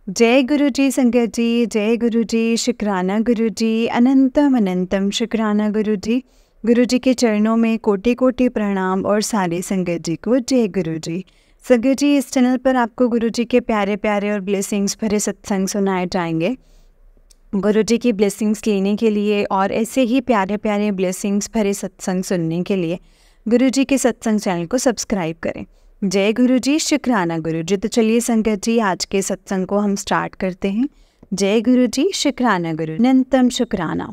जय गुरु जी संगत जी, जय गुरु जी, शुक्राना गुरु जी, अनंतम अनंतम शुक्राना गुरु जी। गुरु जी के चरणों में कोटि कोटि प्रणाम और सारी संगत जी को जय गुरु जी। संगत जी, इस चैनल पर आपको गुरु जी के प्यारे प्यारे और ब्लेसिंग्स भरे सत्संग सुनाए जाएंगे। गुरु जी की ब्लेसिंग्स लेने के लिए और ऐसे ही प्यारे प्यारे ब्लेसिंग्स भरे सत्संग सुनने के लिए गुरु जी के सत्संग चैनल को सब्सक्राइब करें। जय गुरु जी, शुक्राना गुरु जी। तो चलिए संगत जी, आज के सत्संग को हम स्टार्ट करते हैं। जय गुरु जी, शुक्राना गुरु, अनंतम शुक्राना।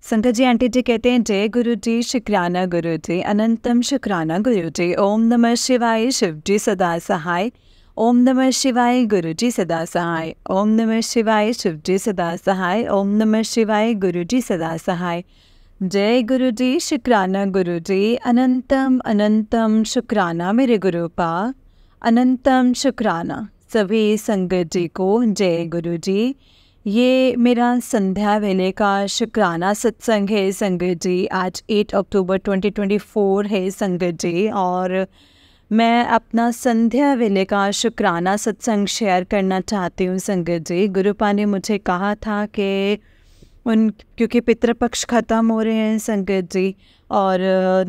संगत जी, आंटी जी कहते हैं जय गुरु जी, शुक्राना गुरु जी, अनंतम शुक्राना गुरु जी। ओम नमः शिवाय, शिव जी सदा सहाय। ओम नमः शिवाय, गुरु जी सदा सहाय। ओम नमः शिवाय, शिव जी सदा सहाय। ओम नमः शिवाय, गुरु जी सदा सहाय। जय गुरु जी, शुक्राना गुरु जी, अनंतम अनंतम शुक्राना मेरे गुरु पा, अनंतम शुक्राना सभी संगत जी को जय गुरु जी। ये मेरा संध्या वेले का शुक्राना सत्संग है संगत जी। आज 8 अक्टूबर 2024 है संगत जी, और मैं अपना संध्या वेले का शुक्राना सत्संग शेयर करना चाहती हूँ संगत जी। गुरुपा ने मुझे कहा था कि क्योंकि पितृपक्ष ख़त्म हो रहे हैं संगत जी और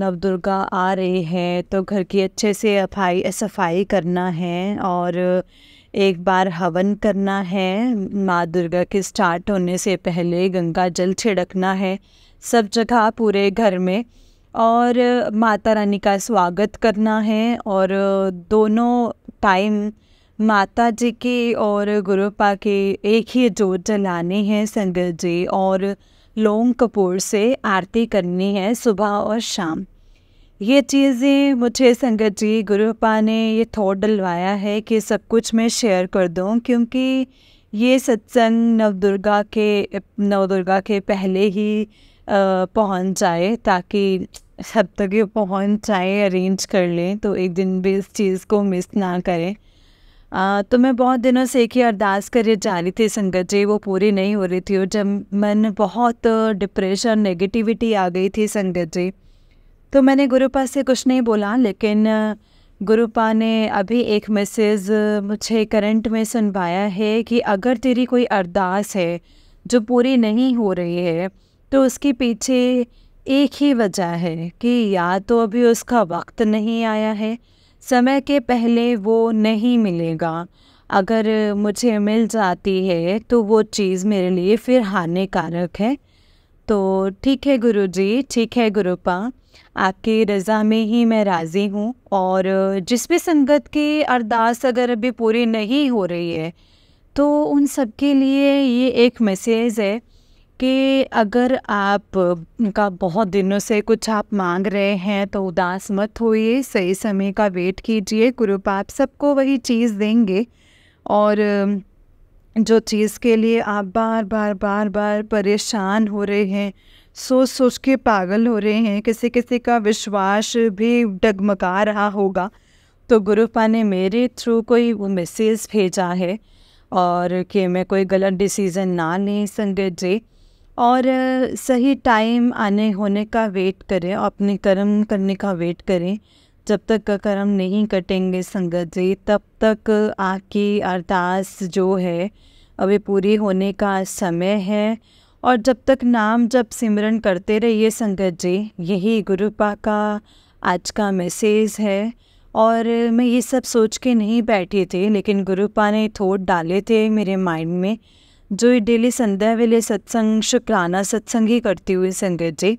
नवदुर्गा आ रही है, तो घर की अच्छे से सफाई करना है और एक बार हवन करना है। माँ दुर्गा के स्टार्ट होने से पहले गंगा जल छिड़कना है सब जगह पूरे घर में, और माता रानी का स्वागत करना है। और दोनों टाइम माता जी की और गुरुपा के एक ही जोत जलानी है संगत जी, और लौंग कपूर से आरती करनी है सुबह और शाम। ये चीज़ें मुझे संगत जी गुरुपा ने ये थॉट डलवाया है कि सब कुछ मैं शेयर कर दूं, क्योंकि ये सत्संग नवदुर्गा के पहले ही पहुंच जाए, ताकि सब तक ये पहुंच जाए, अरेंज कर लें, तो एक दिन भी इस चीज़ को मिस ना करें। तो मैं बहुत दिनों से एक ही अरदास करे जा रही थी संगत जी, वो पूरी नहीं हो रही थी, और जब मन बहुत डिप्रेशन नेगेटिविटी आ गई थी संगत जी, तो मैंने गुरुपा से कुछ नहीं बोला, लेकिन गुरुपा ने अभी एक मैसेज मुझे करंट में सुनवाया है कि अगर तेरी कोई अरदास है जो पूरी नहीं हो रही है, तो उसके पीछे एक ही वजह है कि या तो अभी उसका वक्त नहीं आया है, समय के पहले वो नहीं मिलेगा। अगर मुझे मिल जाती है तो वो चीज़ मेरे लिए फिर हानिकारक है। तो ठीक है गुरु जी, ठीक है गुरुपा, आपकी रज़ा में ही मैं राज़ी हूँ। और जिस भी संगत की अरदास अगर अभी पूरी नहीं हो रही है, तो उन सब के लिए ये एक मैसेज है कि अगर आप का बहुत दिनों से कुछ आप मांग रहे हैं तो उदास मत होइए, सही समय का वेट कीजिए। गुरुपा आप सबको वही चीज़ देंगे, और जो चीज़ के लिए आप बार बार परेशान हो रहे हैं, सोच सोच के पागल हो रहे हैं, किसी किसी का विश्वास भी डगमगा रहा होगा, तो गुरुपा ने मेरे थ्रू कोई वो मैसेज भेजा है, और कि मैं कोई गलत डिसीज़न ना लें संगत जी, और सही टाइम आने होने का वेट करें, अपने कर्म करने का वेट करें। जब तक कर्म नहीं कटेंगे संगत जी, तब तक आपकी अरदास जो है अभी पूरी होने का समय है। और जब तक नाम जब सिमरन करते रहिए संगत जी, यही गुरुपा का आज का मैसेज है। और मैं ये सब सोच के नहीं बैठी थी, लेकिन गुरुपा ने थॉट डाले थे मेरे माइंड में, जो ये डेली संध्या वेले सत्संग शुक्राना सत्संग ही करती हुई संगत जी।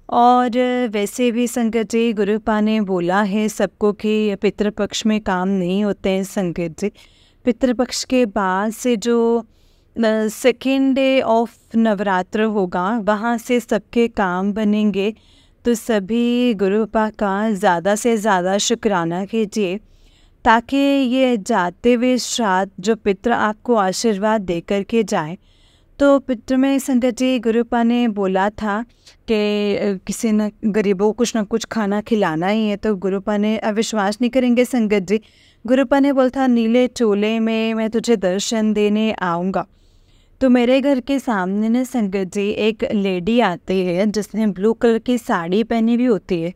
और वैसे भी संगत जी गुरुपा ने बोला है सबको कि पितृपक्ष में काम नहीं होते हैं संगत जी। पितृपक्ष के बाद से जो सेकेंड डे ऑफ नवरात्र होगा, वहाँ से सबके काम बनेंगे। तो सभी गुरुपा का ज़्यादा से ज़्यादा शुक्राना कीजिए, ताकि ये जाते हुए श्राद्ध जो पितृ आपको आशीर्वाद दे कर के जाए। तो पितृ में संगत जी गुरुपा ने बोला था कि किसी न गरीबों को कुछ न कुछ खाना खिलाना ही है, तो गुरुपा ने अविश्वास नहीं करेंगे संगत जी, गुरुपा ने बोला था नीले चोले में मैं तुझे दर्शन देने आऊँगा। तो मेरे घर के सामने ने संगत जी एक लेडी आती है जिसने ब्लू कलर की साड़ी पहनी हुई होती है,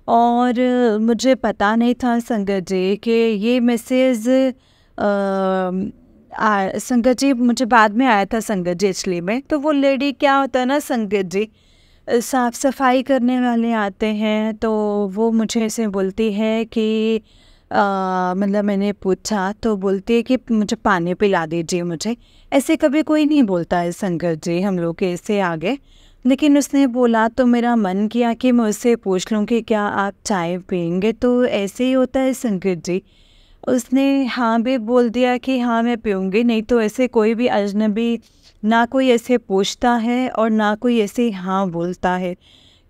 और मुझे पता नहीं था संगत जी कि ये मैसेज संगत जी मुझे बाद में आया था संगत जी एक्चुअली में। तो वो लेडी क्या होता है ना संगत जी, साफ़ सफाई करने वाले आते हैं तो वो मुझे ऐसे बोलती है कि मतलब मैंने पूछा तो बोलती है कि मुझे पानी पिला दीजिए मुझे। ऐसे कभी कोई नहीं बोलता है संगत जी हम लोग के ऐसे आगे। लेकिन उसने बोला तो मेरा मन किया कि मैं उससे पूछ लूँ कि क्या आप चाय पियेंगे, तो ऐसे ही होता है संगत जी। उसने हाँ भी बोल दिया कि हाँ मैं पीऊँगी, नहीं तो ऐसे कोई भी अजनबी ना कोई ऐसे पूछता है और ना कोई ऐसे हाँ बोलता है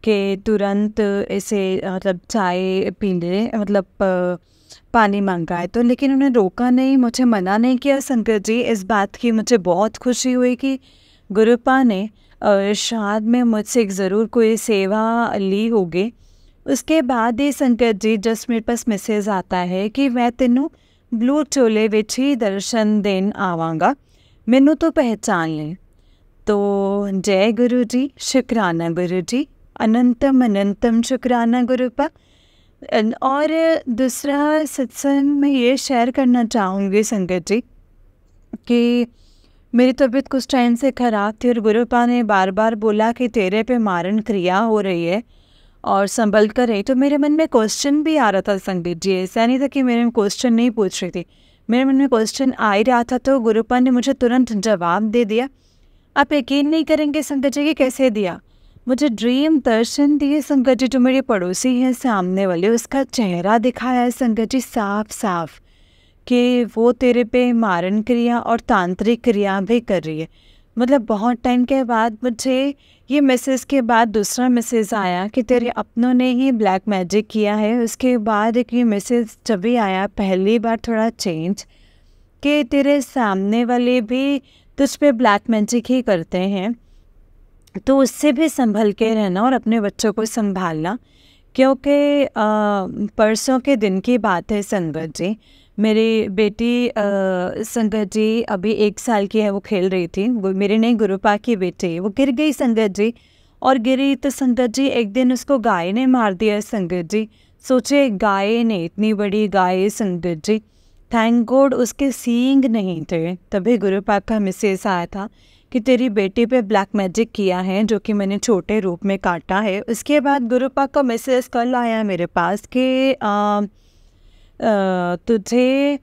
कि तुरंत ऐसे मतलब चाय पी ले, मतलब पानी मांगा है तो। लेकिन उन्हें रोका नहीं, मुझे मना नहीं किया संगत जी। इस बात की मुझे बहुत खुशी हुई कि गुरुपा ने शायद में मुझसे एक ज़रूर कोई सेवा ली होगी। उसके बाद ही संगत जी जस्ट मेरे पास मैसेज आता है कि मैं तेनों ब्लू चोले विच ही दर्शन देन आवांगा, मैनू तो पहचान ले। तो जय गुरु जी, शुक्राना गुरु जी, अनंतम अनंतम शुक्राना गुरुपा। और दूसरा सत्संग मैं ये शेयर करना चाहूँगी संगत जी कि मेरी तबीयत कुछ टाइम से ख़राब थी और गुरुपा ने बार बार बोला कि तेरे पे मारण क्रिया हो रही है और संभल कर रही। तो मेरे मन में क्वेश्चन भी आ रहा था संगत जी, ऐसा नहीं था कि मेरे में क्वेश्चन नहीं पूछ रही थी, मेरे मन में क्वेश्चन आ ही रहा था। तो गुरुपा ने मुझे तुरंत जवाब दे दिया। आप यकीन नहीं करेंगे संगत जी कि कैसे दिया। मुझे ड्रीम दर्शन दिए संगत जी, जो मेरे पड़ोसी हैं सामने वाले, उसका चेहरा दिखाया है संगत जी साफ साफ कि वो तेरे पे मारण क्रिया और तांत्रिक क्रिया भी कर रही है। मतलब बहुत टाइम के बाद मुझे ये मैसेज के बाद दूसरा मैसेज आया कि तेरे अपनों ने ही ब्लैक मैजिक किया है। उसके बाद एक ये मैसेज जब भी आया पहली बार थोड़ा चेंज कि तेरे सामने वाले भी तुझ पे ब्लैक मैजिक ही करते हैं, तो उससे भी संभल के रहना और अपने बच्चों को संभालना। क्योंकि परसों के दिन की बात है संगत जी, मेरी बेटी संगत जी अभी 1 साल की है, वो खेल रही थी, वो मेरे नहीं गुरुपा की बेटी, वो गिर गई संगत जी। और गिरी तो संगत जी एक दिन उसको गाय ने मार दिया संगत जी। सोचे गाय ने, इतनी बड़ी गाय संगत जी, थैंक गॉड उसके सींग नहीं थे। तभी गुरुपा का मैसेज आया था कि तेरी बेटी पे ब्लैक मैजिक किया है, जो कि मैंने छोटे रूप में काटा है। उसके बाद गुरुपा का मैसेज कल आया मेरे पास कि तुझे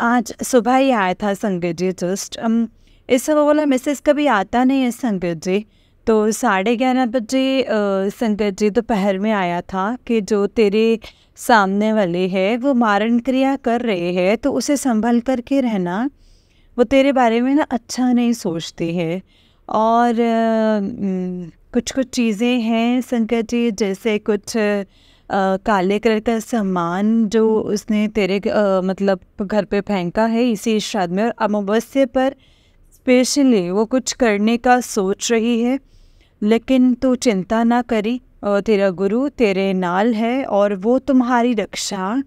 आज सुबह ही आया था संगत जी जस्ट। इस वाला मैसेज कभी आता नहीं है संगत जी। तो 11:30 बजे संगत जी दोपहर में आया था कि जो तेरे सामने वाले है वो मारण क्रिया कर रहे हैं, तो उसे संभल करके रहना, वो तेरे बारे में ना अच्छा नहीं सोचती है। और कुछ कुछ चीज़ें हैं संगत जी, जैसे कुछ काले कलर का सामान जो उसने तेरे मतलब घर पे फेंका है इसी श्राद्ध में, और अमावस्या पर स्पेशली वो कुछ करने का सोच रही है। लेकिन तू चिंता ना करी, और तेरा गुरु तेरे नाल है और वो तुम्हारी रक्षा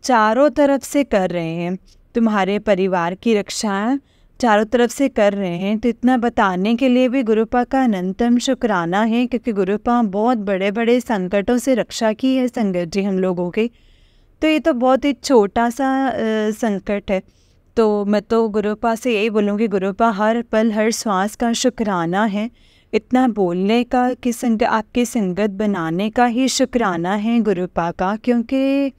चारों तरफ से कर रहे हैं, तुम्हारे परिवार की रक्षा चारों तरफ से कर रहे हैं। तो इतना बताने के लिए भी गुरुपा का अनंतम शुक्राना है, क्योंकि गुरुपा बहुत बड़े बड़े संकटों से रक्षा की है संगत जी हम लोगों की। तो ये तो बहुत ही छोटा सा संकट है। तो मैं तो गुरुपा से यही बोलूँगी, गुरुपा हर पल हर श्वास का शुक्राना है, इतना बोलने का कि आपकी संगत बनाने का ही शुक्राना है गुरुपा का। क्योंकि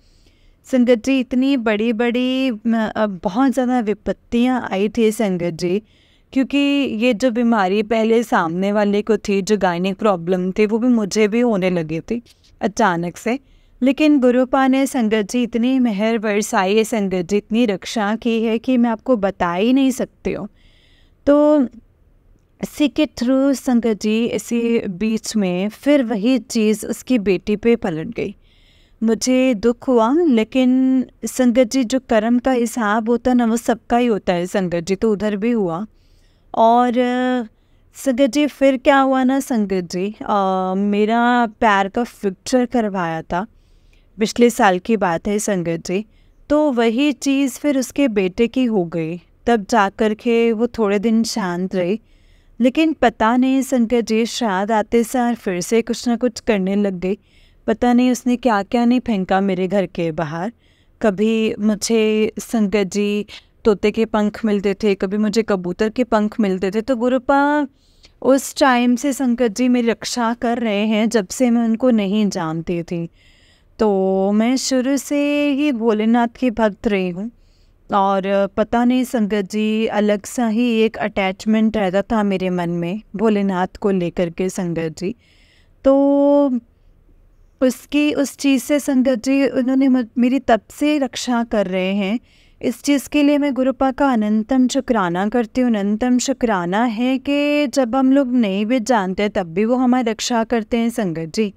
संगत जी इतनी बड़ी बड़ी बहुत ज़्यादा विपत्तियां आई थी संगत जी, क्योंकि ये जो बीमारी पहले सामने वाले को थी, जो गायनिक प्रॉब्लम थी, वो भी मुझे भी होने लगी थी अचानक से। लेकिन गुरुपा ने संगत जी इतनी मेहर बरसाई है संगत जी, इतनी रक्षा की है कि मैं आपको बता ही नहीं सकती हूँ। तो इसी के थ्रू संगत जी इसी बीच में फिर वही चीज़ उसकी बेटी पे पलट गई। मुझे दुख हुआ, लेकिन संगत जी जो कर्म का हिसाब होता है ना, वो सबका ही होता है संगत जी, तो उधर भी हुआ। और संगत जी फिर क्या हुआ ना संगत जी, मेरा पैर का फ्रैक्चर करवाया था, पिछले साल की बात है संगत जी। तो वही चीज़ फिर उसके बेटे की हो गई, तब जा कर के वो थोड़े दिन शांत रही। लेकिन पता नहीं संगत जी शायद आते सार फिर से कुछ ना कुछ करने लग गई। पता नहीं उसने क्या क्या नहीं फेंका मेरे घर के बाहर। कभी मुझे संगत जी तोते के पंख मिलते थे, कभी मुझे कबूतर के पंख मिलते थे। तो गुरुपा उस टाइम से संकट जी मेरी रक्षा कर रहे हैं, जब से मैं उनको नहीं जानती थी। तो मैं शुरू से ही भोलेनाथ की भक्त रही हूँ, और पता नहीं संकट जी अलग सा ही एक अटैचमेंट रहता था मेरे मन में भोलेनाथ को लेकर के संकट जी। तो उस चीज़ से संकट जी उन्होंने मेरी तब से रक्षा कर रहे हैं। इस चीज़ के लिए मैं गुरुपा का अनंतम शुक्राना करती हूँ। अनंतम शुक्राना है कि जब हम लोग नहीं भी जानते तब भी वो हमारी रक्षा करते हैं संकट जी।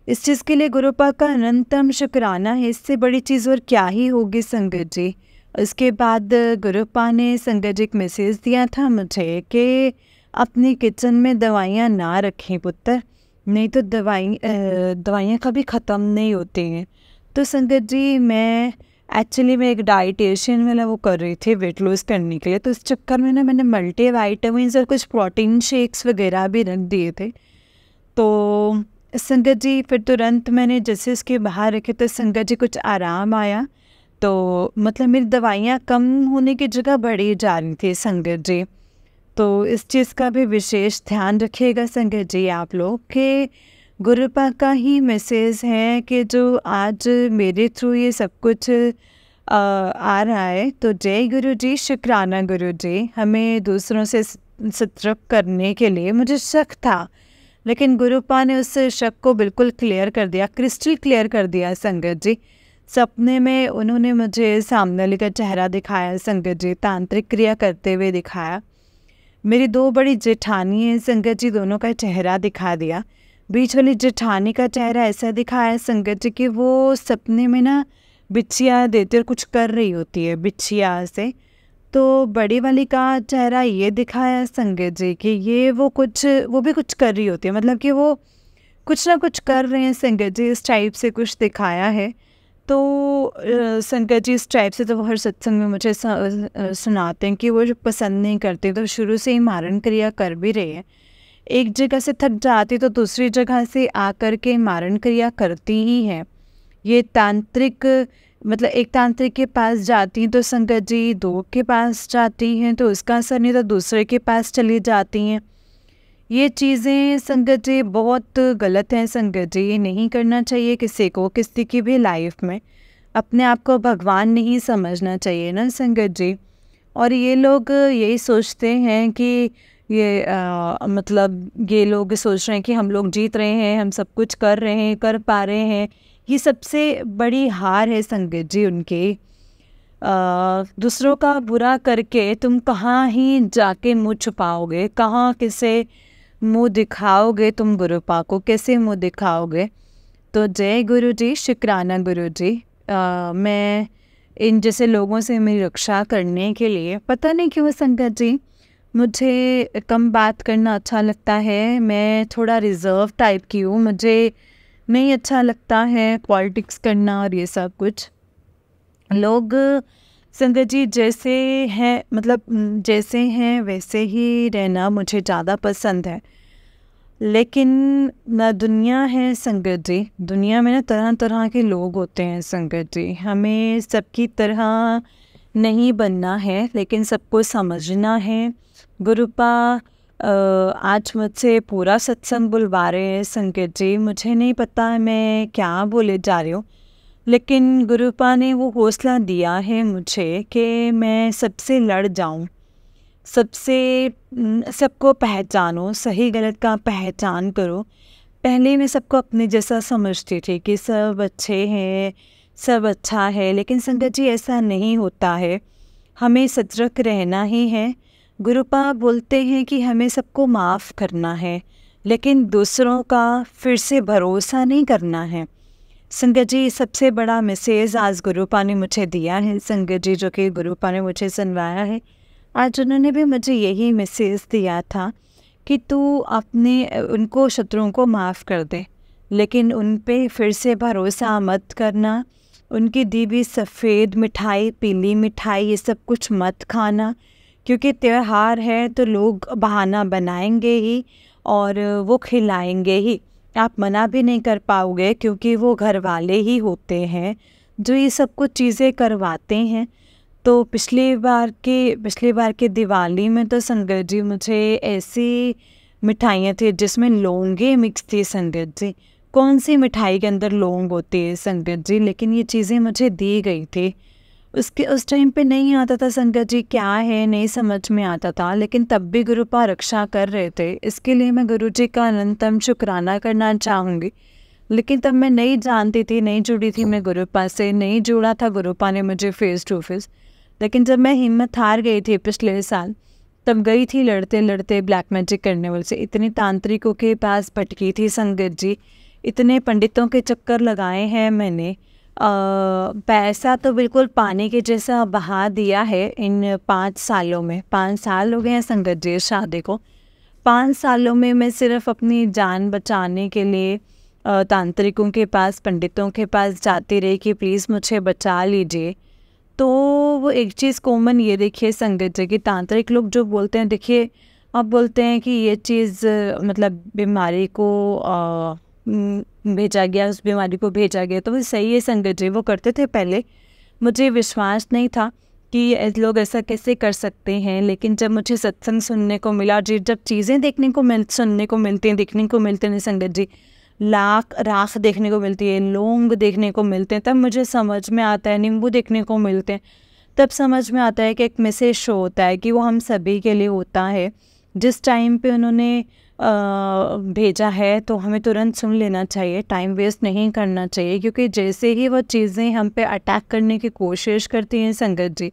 इस चीज़ के लिए गुरुपा का अनंतम शुक्राना है। इससे बड़ी चीज़ और क्या ही होगी संकट जी। उसके बाद गुरुपा ने संकट जी एक मैसेज दिया था मुझे कि अपनी किचन में दवाइयाँ ना रखें पुत्र, नहीं तो दवाइयाँ कभी ख़त्म नहीं होती हैं। तो संकट जी मैं एक डाइटिशियन वाला वो कर रही थी वेट लॉस करने के लिए, तो इस चक्कर में ना मैंने मल्टी वाइटामिन और कुछ प्रोटीन शेक्स वगैरह भी रख दिए थे। तो संकट जी फिर तुरंत मैंने जैसे उसके बाहर रखे तो संकट जी कुछ आराम आया। तो मतलब मेरी दवाइयाँ कम होने की जगह बढ़ी जा रही थी संकट जी। तो इस चीज़ का भी विशेष ध्यान रखिएगा संकट जी आप लोग कि गुरुपा का ही मैसेज है कि जो आज मेरे थ्रू ये सब कुछ आ रहा है। तो जय गुरु जी, शुक्राना गुरु जी। हमें दूसरों से सतर्क करने के लिए मुझे शक था, लेकिन गुरुपा ने उस शक को बिल्कुल क्लियर कर दिया, क्रिस्टल क्लियर कर दिया संगत जी। सपने में उन्होंने मुझे सामने का चेहरा दिखाया संगत जी, तांत्रिक क्रिया करते हुए दिखाया। मेरी 2 बड़ी जेठानी हैं संगत जी, दोनों का चेहरा दिखा दिया। बीच वाली जेठानी का चेहरा ऐसा दिखाया संगत जी कि वो सपने में ना बिछिया देते और कुछ कर रही होती है बिछिया से। तो बड़ी वाली का चेहरा ये दिखाया संगत जी कि वो भी कुछ कर रही होती है, मतलब कि वो कुछ ना कुछ कर रहे हैं संगत जी, इस टाइप से कुछ दिखाया है। तो संगत जी इस टाइप से तो वो हर सत्संग में मुझे सुनाते हैं कि वो जो पसंद नहीं करते, तो शुरू से ही मारण क्रिया कर भी रहे हैं। एक जगह से थक जाती तो दूसरी जगह से आकर के मारण क्रिया करती ही है। ये तांत्रिक मतलब एक तांत्रिक के पास जाती हैं तो संगत जी 2 के पास जाती हैं, तो उसका असर नहीं तो दूसरे के पास चली जाती हैं। ये चीज़ें संगत जी बहुत गलत हैं संगत जी, ये नहीं करना चाहिए किसी को, किसी की भी लाइफ में। अपने आप को भगवान नहीं समझना चाहिए ना संगत जी। और ये लोग यही सोचते हैं कि ये लोग सोच रहे हैं कि हम लोग जीत रहे हैं, हम सब कुछ कर रहे हैं, कर पा रहे हैं। ये सबसे बड़ी हार है संगत जी उनकी। दूसरों का बुरा करके तुम कहाँ ही जाके मुँह छुपाओगे, कहाँ किसे मुँह दिखाओगे, तुम गुरुपा को कैसे मुँह दिखाओगे। तो जय गुरु जी, शुक्राना गुरु जी। मैं इन जैसे लोगों से मेरी रक्षा करने के लिए पता नहीं क्यों संगत जी मुझे कम बात करना अच्छा लगता है। मैं थोड़ा रिज़र्व टाइप की हूँ, मुझे नहीं अच्छा लगता है पॉलिटिक्स करना और ये सब कुछ। लोग संगत जी जैसे हैं, मतलब जैसे हैं वैसे ही रहना मुझे ज़्यादा पसंद है। लेकिन ना दुनिया है संगत जी, दुनिया में ना तरह तरह के लोग होते हैं संगत जी। हमें सबकी तरह नहीं बनना है, लेकिन सबको समझना है। गुरुपा आज मुझसे पूरा सत्संग बुलवा रहे हैं संगत जी। मुझे नहीं पता मैं क्या बोले जा रही हूँ, लेकिन गुरुपा ने वो हौसला दिया है मुझे कि मैं सबसे लड़ जाऊँ, सबको पहचानो, सही गलत का पहचान करो। पहले मैं सबको अपने जैसा समझती थी कि सब अच्छे हैं, सब अच्छा है, लेकिन संगत जी ऐसा नहीं होता है। हमें सतर्क रहना ही है। गुरुपा बोलते हैं कि हमें सबको माफ़ करना है, लेकिन दूसरों का फिर से भरोसा नहीं करना है। संगत जी सबसे बड़ा मैसेज आज गुरुपा ने मुझे दिया है संगत जी, जो कि गुरुपा ने मुझे सुनवाया है। आज उन्होंने भी मुझे यही मैसेज दिया था कि तू उनको शत्रुओं को माफ़ कर दे, लेकिन उन पे फिर से भरोसा मत करना। उनकी दी हुई सफ़ेद मिठाई, पीली मिठाई, ये सब कुछ मत खाना, क्योंकि त्यौहार है तो लोग बहाना बनाएंगे ही और वो खिलाएंगे ही। आप मना भी नहीं कर पाओगे, क्योंकि वो घर वाले ही होते हैं जो ये सब कुछ चीज़ें करवाते हैं। तो पिछली बार के दिवाली में तो संगत जी मुझे ऐसी मिठाइयाँ थी जिसमें लौंगे मिक्स थी संगत जी। कौन सी मिठाई के अंदर लौंग होती है संगत जी, लेकिन ये चीज़ें मुझे दी गई थी। उस टाइम पे नहीं आता था संगत जी क्या है, नहीं समझ में आता था, लेकिन तब भी गुरुपा रक्षा कर रहे थे। इसके लिए मैं गुरु जी का अनंतम शुक्राना करना चाहूँगी। लेकिन तब मैं नहीं जानती थी, नहीं जुड़ी थी मैं गुरुपा से, नहीं जुड़ा था गुरुपा ने मुझे फेस टू फेस। लेकिन जब मैं हिम्मत हार गई थी पिछले साल, तब गई थी लड़ते लड़ते ब्लैक मैजिक करने वाले से। इतने तांत्रिकों के पास भटकी थी संगत जी, इतने पंडितों के चक्कर लगाए हैं मैंने। पैसा तो बिल्कुल पानी के जैसा बहा दिया है इन 5 सालों में। 5 साल हो गए हैं संगत जी शादी को। 5 सालों में मैं सिर्फ अपनी जान बचाने के लिए तांत्रिकों के पास, पंडितों के पास जाती रही कि प्लीज़ मुझे बचा लीजिए। तो वो एक चीज़ कॉमन ये देखिए संगत जी कि तांत्रिक लोग जो बोलते हैं, देखिए आप बोलते हैं कि ये चीज़ मतलब बीमारी को भेजा गया, उस बीमारी को भेजा गया, तो वो सही है संगत जी, वो करते थे पहले। मुझे विश्वास नहीं था कि लोग ऐसा कैसे कर सकते हैं, लेकिन जब मुझे सत्संग सुनने को मिला जी, जब चीज़ें सुनने को मिलती हैं, देखने को मिलते हैं संगत जी, राख देखने को मिलती है, लौंग देखने को मिलते हैं, तब मुझे समझ में आता है, नींबू देखने को मिलते हैं, तब समझ में आता है कि एक मैसेज शो होता है कि वो हम सभी के लिए होता है। जिस टाइम पे उन्होंने भेजा है तो हमें तुरंत सुन लेना चाहिए, टाइम वेस्ट नहीं करना चाहिए, क्योंकि जैसे ही वो चीज़ें हम पे अटैक करने की कोशिश करती हैं संगत जी,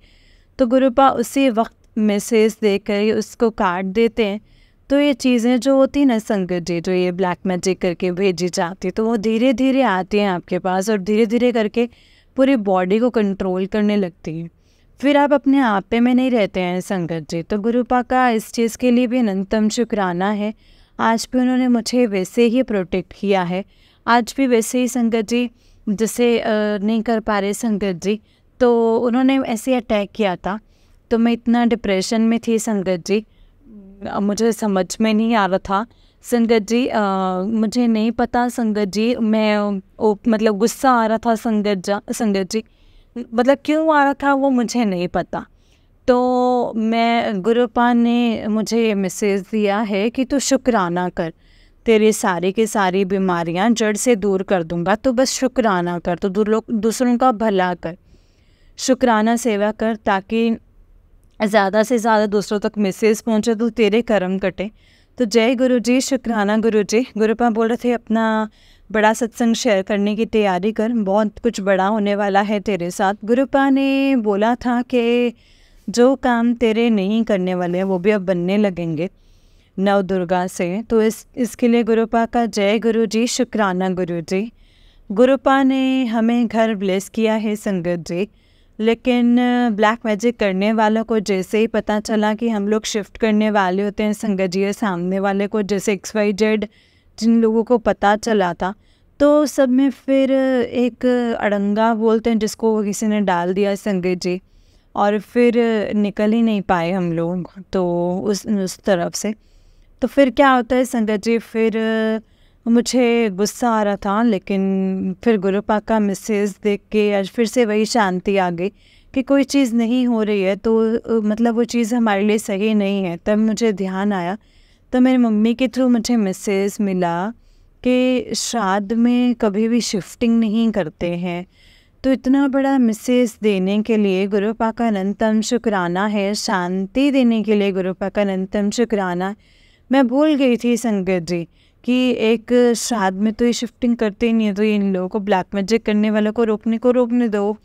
तो गुरुपा उसी वक्त मैसेज देकर उसको काट देते हैं। तो ये चीज़ें जो होती हैं ना संगत जी, जो ये ब्लैक मैजिक करके भेजी जाती, तो वो धीरे धीरे आती हैं आपके पास और धीरे धीरे करके पूरी बॉडी को कंट्रोल करने लगती हैं। फिर आप अपने आपे में नहीं रहते हैं संगत जी। तो गुरुपा का इस चीज़ के लिए भी अनंतम शुक्राना है। आज भी उन्होंने मुझे वैसे ही प्रोटेक्ट किया है, आज भी वैसे ही संगत जी, जैसे नहीं कर पा रहे संगत जी, तो उन्होंने ऐसे अटैक किया था। तो मैं इतना डिप्रेशन में थी संगत जी, मुझे समझ में नहीं आ रहा था संगत जी, मुझे नहीं पता संगत जी, मैं मतलब गुस्सा आ रहा था संगत जी, मतलब क्यों आ रहा था वो मुझे नहीं पता। तो मैं गुरुपा ने मुझे मैसेज दिया है कि तू शुक्राना कर, तेरी सारी की सारी बीमारियां जड़ से दूर कर दूंगा, तो बस शुक्राना कर, तो दूसरों का भला कर, शुक्राना सेवा कर, ताकि ज़्यादा से ज़्यादा दूसरों तक मैसेज पहुंचे, तो तेरे कर्म कटे। तो जय गुरु जी, शुक्राना गुरु जी। गुरुपा बोल रहे थे अपना बड़ा सत्संग शेयर करने की तैयारी कर, बहुत कुछ बड़ा होने वाला है तेरे साथ। गुरुपा ने बोला था कि जो काम तेरे नहीं करने वाले हैं वो भी अब बनने लगेंगे नव दुर्गा से। तो इसके लिए गुरुपा का जय गुरु जी, शुक्राना गुरु जी। गुरुपा ने हमें घर ब्लेस किया है संगत जी, लेकिन ब्लैक मैजिक करने वालों को जैसे ही पता चला कि हम लोग शिफ्ट करने वाले होते हैं संगत जी, सामने वाले को जैसे XYZ जिन लोगों को पता चला था, तो सब में फिर एक अड़ंगा बोलते हैं जिसको किसी ने डाल दिया संगत जी, और फिर निकल ही नहीं पाए हम लोग तो उस तरफ से। तो फिर क्या होता है संगत जी, फिर मुझे गुस्सा आ रहा था, लेकिन फिर गुरुपा का मैसेज देख के आज फिर से वही शांति आ गई कि कोई चीज़ नहीं हो रही है तो मतलब वो चीज़ हमारे लिए सही नहीं है। तब मुझे ध्यान आया, तो मेरी मम्मी के थ्रू मुझे मैसेज मिला कि श्राद्ध में कभी भी शिफ्टिंग नहीं करते हैं। तो इतना बड़ा मैसेज देने के लिए गुरुपा का अनंतम शुक्राना है, शांति देने के लिए गुरुपा का अनंतम शुक्राना। मैं भूल गई थी संगत जी कि एक श्राद्ध में तो ये शिफ्टिंग करते ही नहीं है, तो इन लोगों को ब्लैक मैजिक करने वालों को रोकने दो,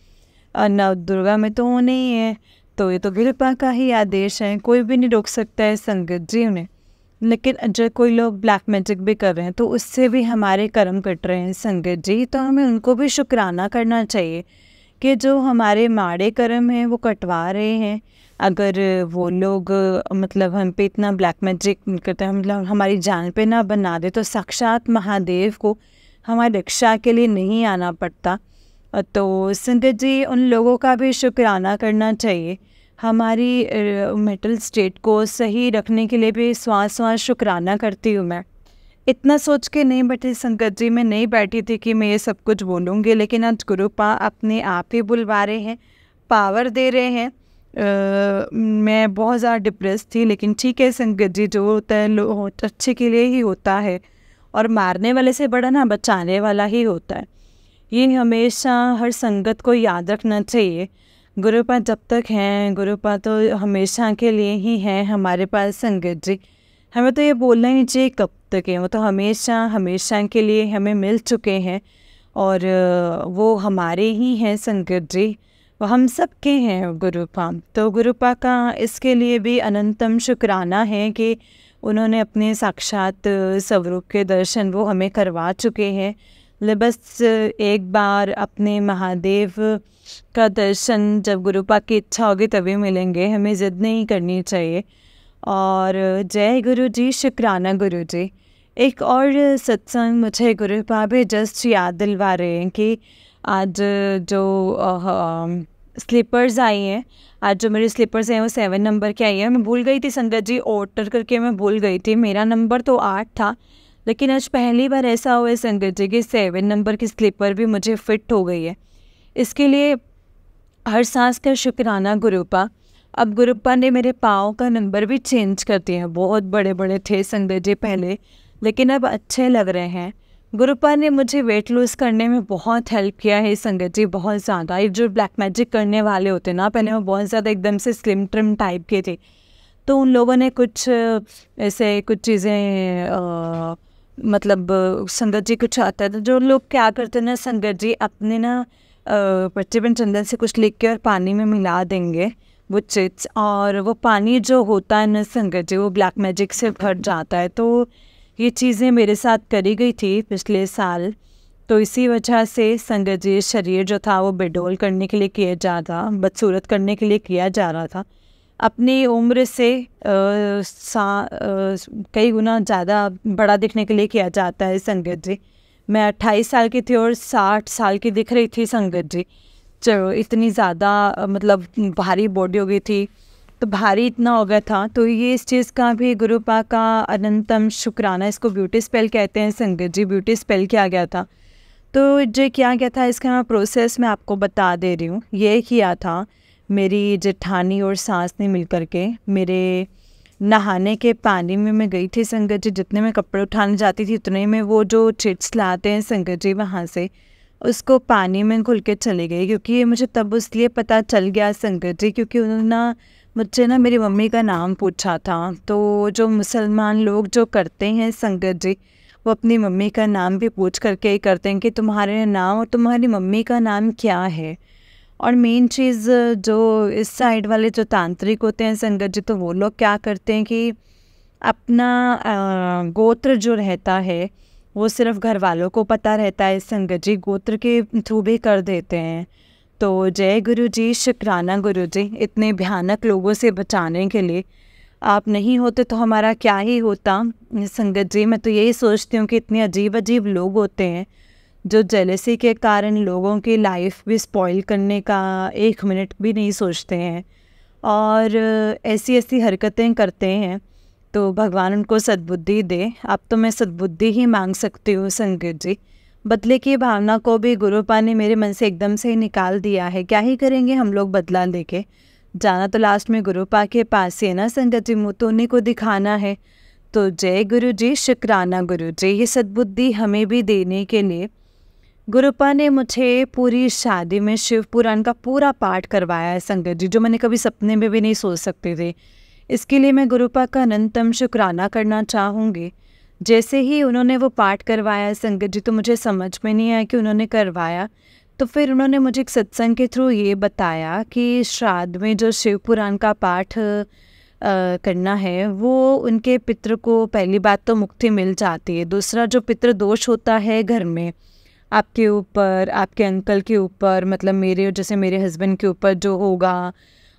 नव दुर्गा में तो वो नहीं है, तो ये तो गुरुपा का ही आदेश है, कोई भी नहीं रोक सकता है संगत जी उन्हें। लेकिन जब कोई लोग ब्लैक मैजिक भी कर रहे हैं तो उससे भी हमारे कर्म कट रहे हैं संगत जी, तो हमें उनको भी शुक्राना करना चाहिए कि जो हमारे माड़े कर्म हैं वो कटवा रहे हैं। अगर वो लोग मतलब हम पे इतना ब्लैक मैजिक करते हैं, मतलब हमारी जान पे ना बना दे, तो साक्षात महादेव को हमारी रक्षा के लिए नहीं आना पड़ता। तो संगत जी उन लोगों का भी शुक्राना करना चाहिए। हमारी मेंटल स्टेट को सही रखने के लिए भी श्वास शुक्राना करती हूँ मैं। इतना सोच के नहीं बैठी संगत जी, मैं नहीं बैठी थी कि मैं ये सब कुछ बोलूँगी, लेकिन आज गुरुपा अपने आप ही बुलवा रहे हैं, पावर दे रहे हैं मैं बहुत ज़्यादा डिप्रेस थी, लेकिन ठीक है संगत जी, जो होता है अच्छे के लिए ही होता है, और मारने वाले से बड़ा ना बचाने वाला ही होता है। ये हमेशा हर संगत को याद रखना चाहिए। गुरुपा जब तक हैं, गुरुपा तो हमेशा के लिए ही हैं हमारे पास संगत जी। हमें तो ये बोलना ही नहीं चाहिए कब तक है, वो तो हमेशा हमेशा के लिए हमें मिल चुके हैं, और वो हमारे ही हैं संगत जी, वो हम सब के हैं गुरुपा। तो गुरुपा का इसके लिए भी अनंतम शुक्राना है कि उन्होंने अपने साक्षात स्वरूप के दर्शन वो हमें करवा चुके हैं। बस एक बार अपने महादेव का दर्शन जब गुरुपा की इच्छा होगी तभी मिलेंगे, हमें ज़िद नहीं करनी चाहिए। और जय गुरु जी, शुक्राना गुरु जी। एक और सत्संग मुझे गुरुपा भी जस्ट याद दिलवा रहे हैं कि आज जो स्लीपर्स आई हैं, आज जो मेरी स्लीपर्स हैं वो 7 नंबर की आई है। मैं भूल गई थी संगत जी, ऑर्डर करके मैं भूल गई थी, मेरा नंबर तो 8 था, लेकिन आज पहली बार ऐसा हुआ है संगत जी कि 7 नंबर की स्लीपर भी मुझे फिट हो गई है। इसके लिए हर सांस का शुक्राना गुरुपा। अब गुरुपा ने मेरे पाँव का नंबर भी चेंज कर दिया। बहुत बड़े बड़े थे संगत जी पहले, लेकिन अब अच्छे लग रहे हैं। गुरुपा ने मुझे वेट लूज़ करने में बहुत हेल्प किया है संगत जी, बहुत ज़्यादा। ये जो ब्लैक मैजिक करने वाले होते ना, पहले वो बहुत ज़्यादा एकदम से स्लिम ट्रिम टाइप के थे, तो उन लोगों ने कुछ ऐसे कुछ चीज़ें मतलब संगत जी कुछ आता है तो जो लोग क्या करते हैं ना संगत जी, अपने ना पर्चे पेन चंदन से कुछ लिख के और पानी में मिला देंगे वो चिट्स, और वो पानी जो होता है ना संगत जी, वो ब्लैक मैजिक से भर जाता है। तो ये चीज़ें मेरे साथ करी गई थी पिछले साल, तो इसी वजह से संगत जी शरीर जो था वो बेडोल करने के लिए किया जा रहा, बदसूरत करने के लिए किया जा रहा था। अपनी उम्र से कई गुना ज़्यादा बड़ा दिखने के लिए किया जाता है संगत जी। मैं 28 साल की थी और 60 साल की दिख रही थी संगत जी। जो इतनी ज़्यादा मतलब भारी बॉडी हो गई थी, तो भारी इतना हो गया था। तो ये इस चीज़ का भी गुरुपा का अनंतम शुक्राना। इसको ब्यूटी स्पेल कहते हैं संगत जी, ब्यूटी स्पेल किया गया था। तो जो किया गया था इसका मैं प्रोसेस में आपको बता दे रही हूँ। ये किया था मेरी जेठानी और सास ने मिल कर के। मेरे नहाने के पानी में मैं गई थी संगत जी, जितने में कपड़े उठाने जाती थी उतने में वो जो चिट्स लाते हैं संगत जी वहाँ से, उसको पानी में घुल के चली गई। क्योंकि ये मुझे तब इसलिए पता चल गया संगत जी, क्योंकि उन्होंने मुझसे ना मेरी मम्मी का नाम पूछा था। तो जो मुसलमान लोग जो करते हैं संगत जी, वो अपनी मम्मी का नाम भी पूछ करके ही करते हैं कि तुम्हारे नाम और तुम्हारी मम्मी का नाम क्या है। और मेन चीज़ जो इस साइड वाले जो तांत्रिक होते हैं संगत जी, तो वो लोग क्या करते हैं कि अपना गोत्र जो रहता है वो सिर्फ घर वालों को पता रहता है संगत जी, गोत्र के थ्रू भी कर देते हैं। तो जय गुरु जी, शुक्राना गुरु जी, इतने भयानक लोगों से बचाने के लिए। आप नहीं होते तो हमारा क्या ही होता संगत जी। मैं तो यही सोचती हूँ कि इतने अजीब अजीब लोग होते हैं जो जेलसी के कारण लोगों की लाइफ भी स्पॉइल करने का 1 मिनट भी नहीं सोचते हैं, और ऐसी ऐसी हरकतें करते हैं। तो भगवान उनको सद्बुद्धि दे। अब तो मैं सद्बुद्धि ही मांग सकती हूँ संगत जी। बदले की भावना को भी गुरुपा ने मेरे मन से एकदम से ही निकाल दिया है। क्या ही करेंगे हम लोग बदला लेके, जाना तो लास्ट में गुरुपा के पास ही है ना संगत जी, मुँह तो उन्हीं को दिखाना है। तो जय गुरु जी, शुक्राना गुरु जी, ये सद्बुद्धि हमें भी देने के लिए गुरुपा ने मुझे पूरी शादी में शिव पुराण का पूरा पाठ करवाया है संगत जी, जो मैंने कभी सपने में भी नहीं सोच सकते थे। इसके लिए मैं गुरुपा का अनंतम शुक्राना करना चाहूँगी। जैसे ही उन्होंने वो पाठ करवाया संगत जी, तो मुझे समझ में नहीं आया कि उन्होंने करवाया। तो फिर उन्होंने मुझे एक सत्संग के थ्रू ये बताया कि श्राद्ध में जो शिव पुराण का पाठ करना है, वो उनके पितृ को पहली बात तो मुक्ति मिल जाती है। दूसरा, जो पितृ दोष होता है घर में आपके ऊपर, आपके अंकल के ऊपर, मतलब मेरे जैसे मेरे हस्बैंड के ऊपर जो होगा,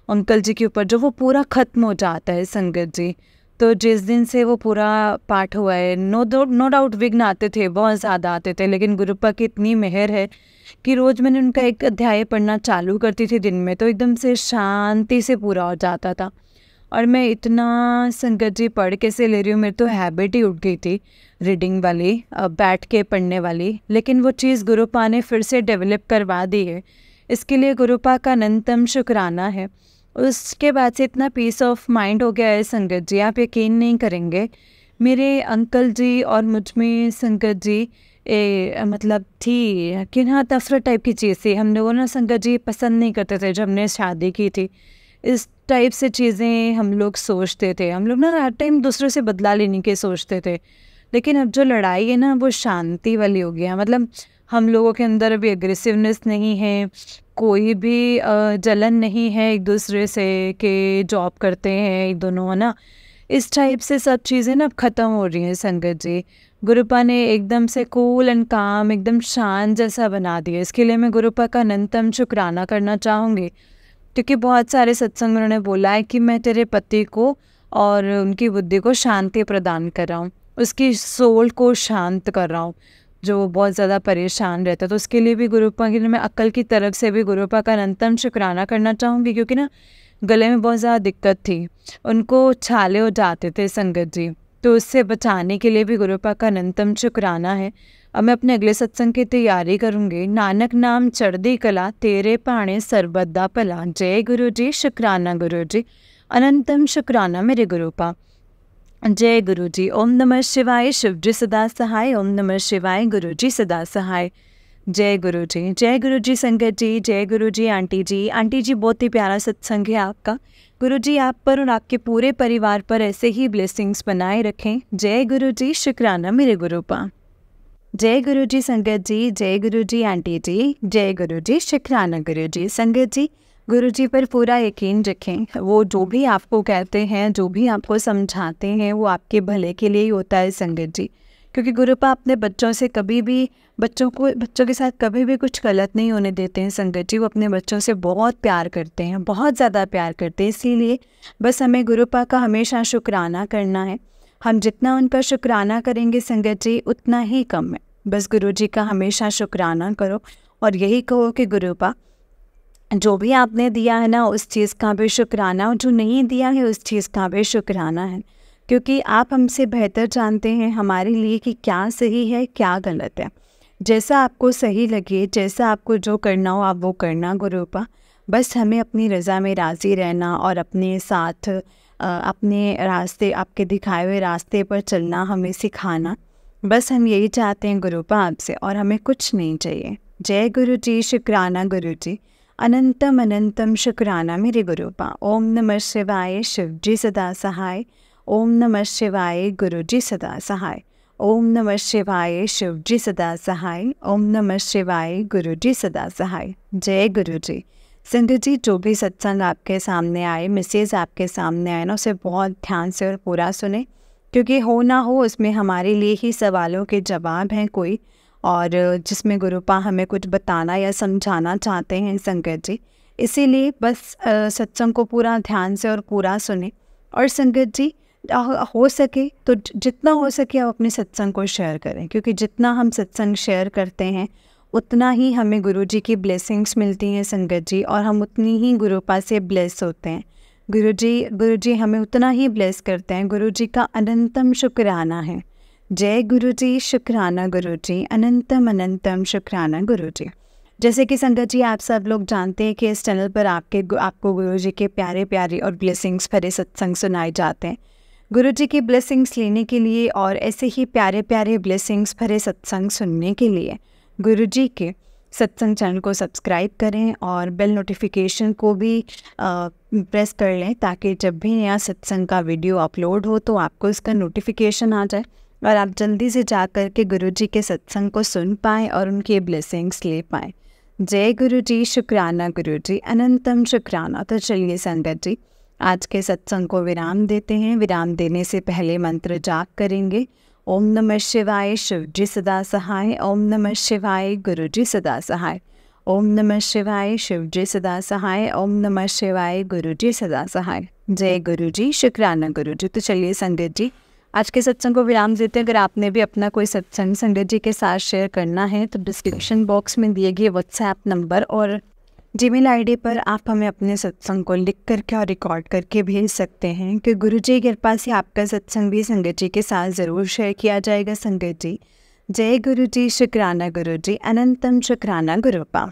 अंकल जी के ऊपर जो, वो पूरा ख़त्म हो जाता है संगत जी। तो जिस दिन से वो पूरा पाठ हुआ है, नो डाउट विघ्न आते थे, बहुत ज़्यादा आते थे, लेकिन गुरुपा की इतनी मेहर है कि रोज़ मैंने उनका एक अध्याय पढ़ना चालू करती थी दिन में, तो एकदम से शांति से पूरा हो जाता था। और मैं इतना संगत जी पढ़ कैसे ले रही हूँ, मेरी तो हैबिट ही उठ गई थी रीडिंग वाली, बैठ के पढ़ने वाली, लेकिन वो चीज़ गुरुपा ने फिर से डेवलप करवा दी है। इसके लिए गुरुपा का अनंतम शुक्राना है। उसके बाद से इतना पीस ऑफ माइंड हो गया है संगत जी, आप यकीन नहीं करेंगे। मेरे अंकल जी और मुझ में संगत जी मतलब थी कि ना नफरत टाइप की चीज़ थी। हम लोगों ना संगत जी पसंद नहीं करते थे जब हमने शादी की थी। इस टाइप से चीज़ें हम लोग सोचते थे। हम लोग ना हर टाइम दूसरों से बदला लेने के सोचते थे। लेकिन अब जो लड़ाई है ना वो शांति वाली हो गया। मतलब हम लोगों के अंदर अभी एग्रेसिवनेस नहीं है, कोई भी जलन नहीं है एक दूसरे से कि जॉब करते हैं एक दोनों, है ना। इस टाइप से सब चीज़ें ना अब ख़त्म हो रही हैं संगत जी। गुरुपा ने एकदम से कूल एंड काम, एकदम शांत जैसा बना दिया। इसके लिए मैं गुरुपा का अनंतम शुक्राना करना चाहूँगी, क्योंकि बहुत सारे सत्संग उन्होंने बोला है कि मैं तेरे पति को और उनकी बुद्धि को शांति प्रदान कर रहा हूँ, उसकी सोल को शांत कर रहा हूँ जो बहुत ज़्यादा परेशान रहता है। तो उसके लिए भी गुरुपा के लिए मैं अक्ल की तरफ से भी गुरुपा का अनंतम शुक्राना करना चाहूँगी, क्योंकि ना गले में बहुत ज़्यादा दिक्कत थी, उनको छाले हो जाते थे संगत जी। तो उससे बचाने के लिए भी गुरुपा का अनंतम शुक्राना है। अब मैं अपने अगले सत्संग की तैयारी करूँगी। नानक नाम चढ़दी कला, तेरे पाणे सरबत दा भला। जय गुरु जी, शुक्राना गुरु जी, अनंतम शुक्राना मेरे गुरुपा। जय गुरु जी। ओम नमः शिवाय, शिव जी सदा सहाय। ओम नमः शिवाय, गुरु जी सदा सहाय। जय गुरु जी। जय गुरु जी संगत जी, जय गुरु जी आंटी जी। आंटी जी बहुत ही प्यारा सत्संग है आपका। गुरु जी आप पर और आपके पूरे परिवार पर ऐसे ही ब्लेसिंग्स बनाए रखें। जय गुरु जी, शुक्राना मेरे गुरुपा। जय गुरु जी संगत जी, जय गुरु जी आंटी जी, जय गुरु जी, शुक्राना गुरु जी। संगत जी गुरु जी पर पूरा यकीन रखें, वो जो भी आपको कहते हैं, जो भी आपको समझाते हैं, वो आपके भले के लिए ही होता है संगत जी। क्योंकि गुरुपा अपने बच्चों से कभी भी बच्चों के साथ कभी भी कुछ गलत नहीं होने देते हैं संगत जी। वो अपने बच्चों से बहुत प्यार करते हैं, बहुत ज़्यादा प्यार करते हैं। इसीलिए बस हमें गुरुपा का हमेशा शुक्राना करना है। हम जितना उनका शुक्राना करेंगे संगत जी उतना ही कम है। बस गुरु जी का हमेशा शुक्राना करो और यही कहो कि गुरुपा जो भी आपने दिया है ना उस चीज़ का भी शुक्राना, और जो नहीं दिया है उस चीज़ का भी शुक्राना है। क्योंकि आप हमसे बेहतर जानते हैं हमारे लिए कि क्या सही है क्या गलत है। जैसा आपको सही लगे, जैसा आपको जो करना हो आप वो करना गुरुपा। बस हमें अपनी रज़ा में राज़ी रहना और अपने साथ अपने रास्ते, आपके दिखाए हुए रास्ते पर चलना हमें सिखाना। बस हम यही चाहते हैं गुरुपा आपसे, और हमें कुछ नहीं चाहिए। जय गुरु जी, शुक्राना गुरु जी, अनंतम अनंतम शुक्राना मेरे गुरुपा। ओम नमः शिवाय, शिव जी सदा सहाय। ओम नमः शिवाय, गुरु जी सदा सहाय। ओम नमः शिवाय, शिव जी सदा सहाय। ओम नमः शिवाय, गुरु जी सदा सहाय। जय गुरु जी। संगत जी जो भी सत्संग आपके सामने आए, मैसेज आपके सामने आए ना, उसे बहुत ध्यान से और पूरा सुने, क्योंकि हो ना हो उसमें हमारे लिए ही सवालों के जवाब हैं कोई, और जिसमें गुरुपा हमें कुछ बताना या समझाना चाहते हैं संगत जी। इसीलिए बस सत्संग को पूरा ध्यान से और पूरा सुने। और संगत जी हो सके तो जितना हो सके आप अपने सत्संग को शेयर करें, क्योंकि जितना हम सत्संग शेयर करते हैं उतना ही हमें गुरु जी की ब्लेसिंग्स मिलती हैं संगत जी, और हम उतनी ही गुरुपा से ब्लेस होते हैं। गुरु जी हमें उतना ही ब्लेस करते हैं। गुरु जी का अनंतम शुक्राना है। जय गुरु जी, शुक्राना गुरु जी, अनंतम अनंतम शुक्राना गुरु जी। जैसे कि संगत जी आप सब लोग जानते हैं कि इस चैनल पर आपको गुरु जी के प्यारे प्यारे और ब्लेसिंग्स भरे सत्संग सुनाए जाते हैं। गुरु जी की ब्लेसिंग्स लेने के लिए और ऐसे ही प्यारे प्यारे ब्लेसिंग्स भरे सत्संग सुनने के लिए गुरु जी के सत्संग चैनल को सब्सक्राइब करें और बेल नोटिफिकेशन को भी प्रेस कर लें, ताकि जब भी नया सत्संग का वीडियो अपलोड हो तो आपको इसका नोटिफिकेशन आ जाए और आप जल्दी से जा कर के गुरु जी के सत्संग को सुन पाएँ और उनके ब्लेसिंग्स ले पाएँ। जय गुरु जी, शुक्राना गुरु जी, अनंतम शुक्राना। तो चलिए संगत जी आज के सत्संग को विराम देते हैं। विराम देने से पहले मंत्र जाप करेंगे। ओम नमः शिवाय, शिव जी सदा सहाय। ओम नमः शिवाय, गुरु जी सदा सहाय। ओम नमः शिवाय, शिव जी सदा सहाय। ओम नमः शिवाय, गुरु जी सदा सहाय। जय गुरु जी, शुक्राना गुरु जी। तो चलिए संगत जी आज के सत्संग को विराम देते हैं। अगर आपने भी अपना कोई सत्संग संगत जी के साथ शेयर करना है तो डिस्क्रिप्शन बॉक्स में दिए गए व्हाट्सएप नंबर और जीमेल आईडी पर आप हमें अपने सत्संग को लिख करके और रिकॉर्ड करके भेज सकते हैं कि गुरु जी की कृपा से आपका सत्संग भी संगत जी के साथ ज़रूर शेयर किया जाएगा संगत जी। जय गुरु जी, शुक्राना गुरु जी, अनंतम शुक्राना गुरुपा।